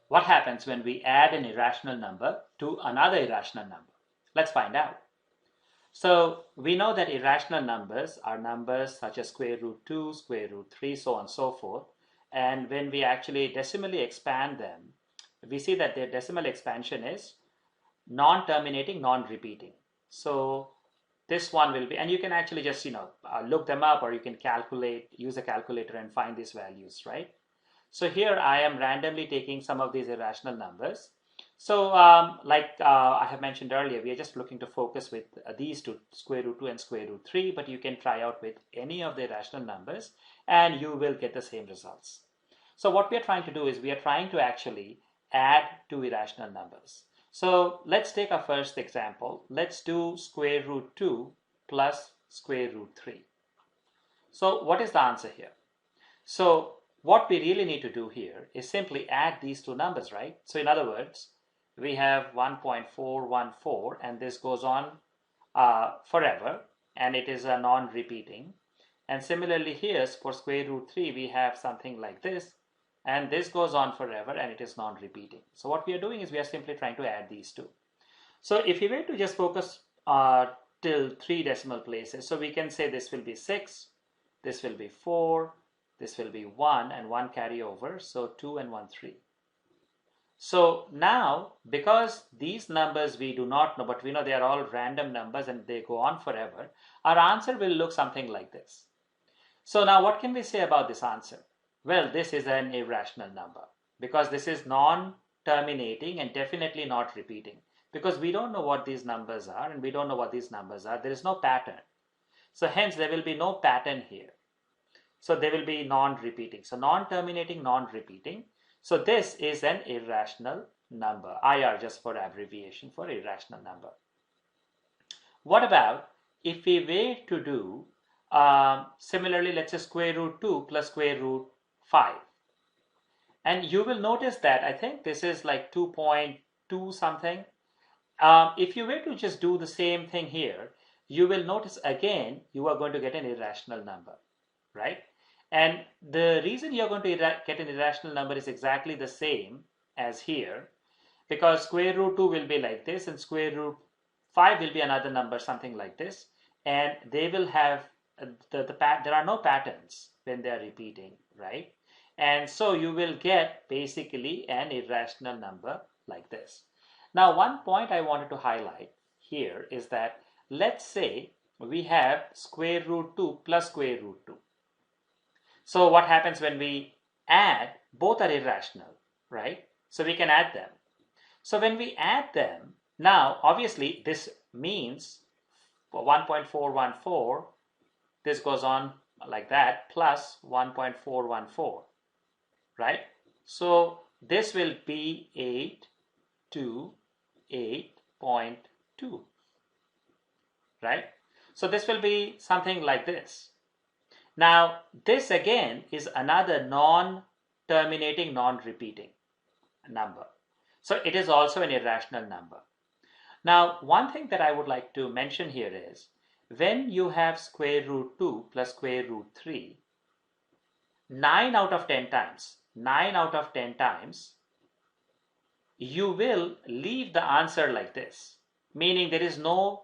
what happens when we add an irrational number to another irrational number? Let's find out. So we know that irrational numbers are numbers such as square root 2, square root 3, so on and so forth. And when we actually decimally expand them, we see that their decimal expansion is non-terminating, non-repeating. So this one will be, and you can actually just, look them up, or you can use a calculator and find these values, right? So here I am randomly taking some of these irrational numbers. So I have mentioned earlier, we are just looking to focus with these two, square root 2 and square root 3, but you can try out with any of the irrational numbers and you will get the same results. So what we are trying to do is we are trying to actually add two irrational numbers. So let's take our first example. Let's do square root 2 plus square root 3. So what is the answer here? So what we really need to do here is simply add these two numbers, right? So in other words, we have 1.414 and this goes on forever and it is a non-repeating. And similarly here for square root 3 we have something like this, and this goes on forever and it is non-repeating. So what we are doing is we are simply trying to add these two. So if we were to just focus till 3 decimal places, so we can say this will be 6, this will be 4, this will be 1 and 1 carry over, so 2 and 1 3. So now, because these numbers we do not know, but we know they are all random numbers and they go on forever, our answer will look something like this. So now what can we say about this answer? Well, this is an irrational number because this is non-terminating and definitely not repeating, because we don't know what these numbers are and we don't know what these numbers are. There is no pattern. So hence there will be no pattern here. So they will be non-repeating. So non-terminating, non-repeating. So this is an irrational number. IR just for abbreviation for irrational number. What about if we were to do similarly, let's say square root 2 plus square root 5. And you will notice that I think this is like 2.2 something. If you were to just do the same thing here, you will notice again you are going to get an irrational number, right? And the reason you're going to get an irrational number is exactly the same as here, because square root 2 will be like this and square root 5 will be another number, something like this, and they will have there are no patterns when they are repeating, right? And so you will get basically an irrational number like this. Now one point I wanted to highlight here is that let's say we have square root 2 plus square root 2. So what happens when we add? Both are irrational, right? So we can add them. So when we add them, now obviously this means 1.414, this goes on like that, plus 1.414, right? So this will be 8 to 8.2, right? So this will be something like this. Now, this again is another non-terminating, non-repeating number. So it is also an irrational number. Now, one thing that I would like to mention here is when you have square root 2 plus square root 3, 9 out of 10 times, you will leave the answer like this, meaning there is no,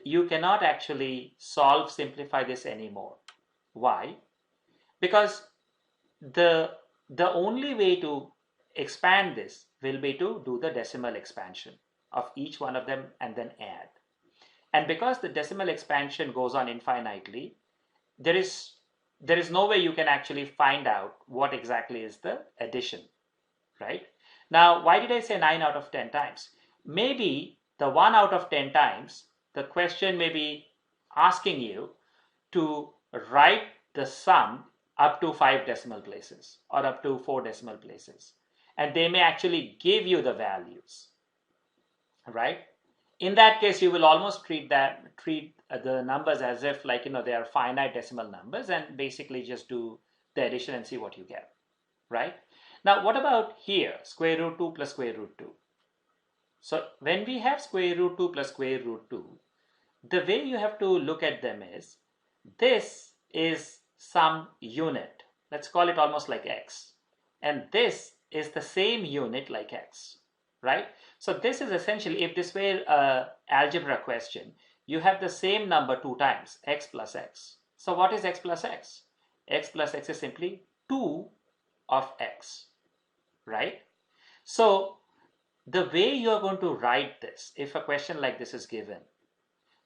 you cannot actually simplify this anymore. Why? Because the only way to expand this will be to do the decimal expansion of each one of them and then add. And because the decimal expansion goes on infinitely, there is no way you can actually find out what exactly is the addition, right? Now, why did I say 9 out of 10 times? Maybe the 1 out of 10 times, the question may be asking you to write the sum up to 5 decimal places or up to 4 decimal places, and they may actually give you the values, right? In that case, you will almost treat the numbers as if they are finite decimal numbers and basically just do the addition and see what you get, right? Now what about here, square root 2 plus square root 2? So when we have square root 2 plus square root 2, the way you have to look at them is, this is some unit, let's call it almost like x, and this is the same unit like x, right? So this is essentially, if this were an algebra question, you have the same number 2 times, x plus x. So what is x plus x? X plus x is simply 2 of x, right? So the way you are going to write this, if a question like this is given,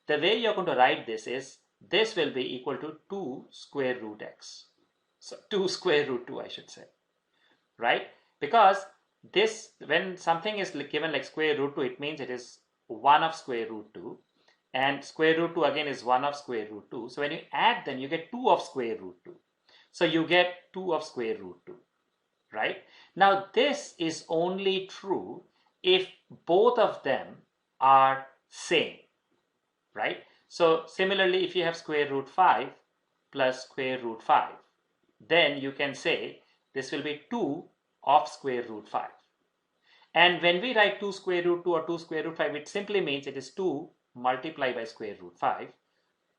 the way you're going to write this is, this will be equal to 2 square root x. So 2 square root 2, I should say, right? Because this, when something is given like square root 2, it means it is 1 of square root 2. And square root 2 again is 1 of square root 2. So when you add them, you get 2 of square root 2. So you get 2 of square root 2, right? Now this is only true if both of them are same, right? So similarly, if you have square root 5 plus square root 5, then you can say this will be 2 of square root 5. And when we write 2 square root 2 or 2 square root 5, it simply means it is 2 multiplied by square root 5,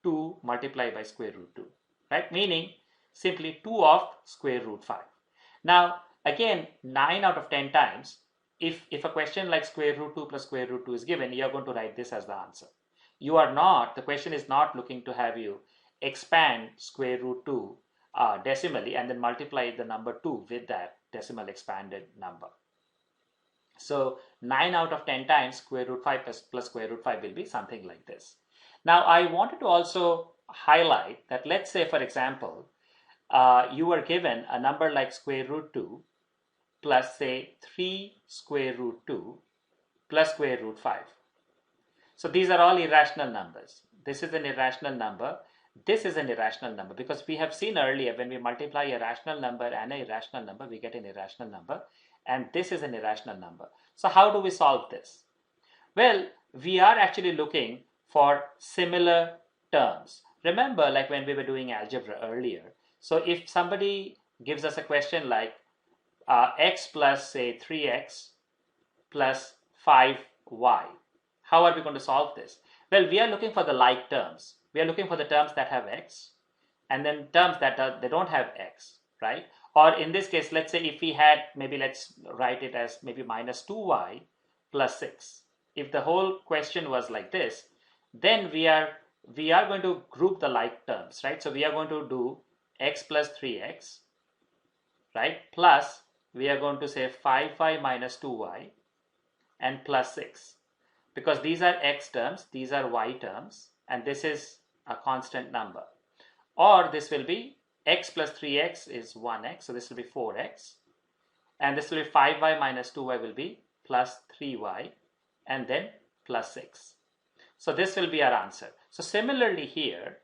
2 multiplied by square root 2, right? Meaning simply 2 of square root 5. Now, again, 9 out of 10 times, if a question like square root 2 plus square root 2 is given, you are going to write this as the answer. You are not, the question is not looking to have you expand square root 2 decimally and then multiply the number 2 with that decimal expanded number. So 9 out of 10 times square root 5 plus square root 5 will be something like this. Now I wanted to also highlight that, let's say for example, you were given a number like square root 2 plus say 3 square root 2 plus square root 5. So these are all irrational numbers. This is an irrational number. This is an irrational number, because we have seen earlier when we multiply a rational number and an irrational number, we get an irrational number, and this is an irrational number. So how do we solve this? Well, we are actually looking for similar terms. Remember, like when we were doing algebra earlier, so if somebody gives us a question like x plus say 3x plus 5y, how are we going to solve this? Well, we are looking for the like terms. We are looking for the terms that have x, and then terms that they don't have x, right? Or in this case, let's say if we had, maybe let's write it as maybe minus 2y plus 6. If the whole question was like this, then we are going to group the like terms, right? So we are going to do x plus 3x, right? Plus we are going to say 5y minus 2y and plus 6. Because these are x terms, these are y terms, and this is a constant number. Or this will be x plus 3x is 1x, so this will be 4x. And this will be 5y minus 2y will be plus 3y, and then plus 6. So this will be our answer. So similarly here,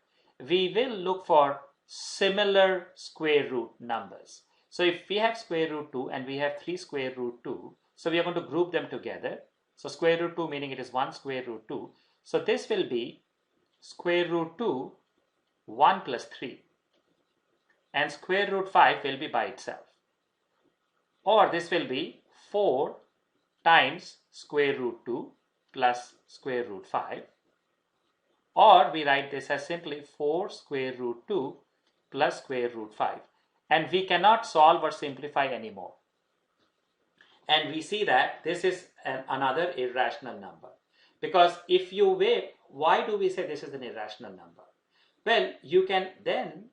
we will look for similar square root numbers. So if we have square root 2 and we have 3 square root 2, so we are going to group them together. So square root 2 meaning it is 1 square root 2. So this will be square root 2 1 plus 3. And square root 5 will be by itself. Or this will be 4 times square root 2 plus square root 5. Or we write this as simply 4 square root 2 plus square root 5. And we cannot solve or simplify anymore. And we see that this is another irrational number. Because if you weigh, why do we say this is an irrational number? Well, you can then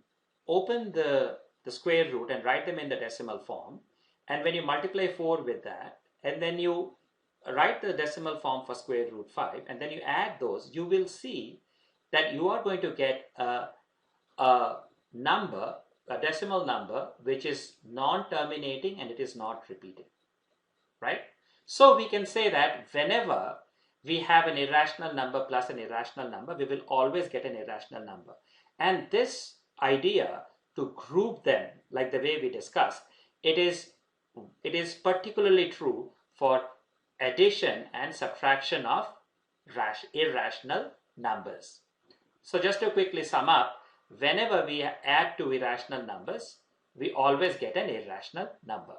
open the square root and write them in the decimal form. And when you multiply 4 with that, and then you write the decimal form for square root 5, and then you add those, you will see that you are going to get a number, a decimal number, which is non-terminating and it is not repeating, right? So we can say that whenever we have an irrational number plus an irrational number, we will always get an irrational number. And this idea to group them like the way we discussed, it is particularly true for addition and subtraction of irrational numbers. So just to quickly sum up, whenever we add two irrational numbers, we always get an irrational number.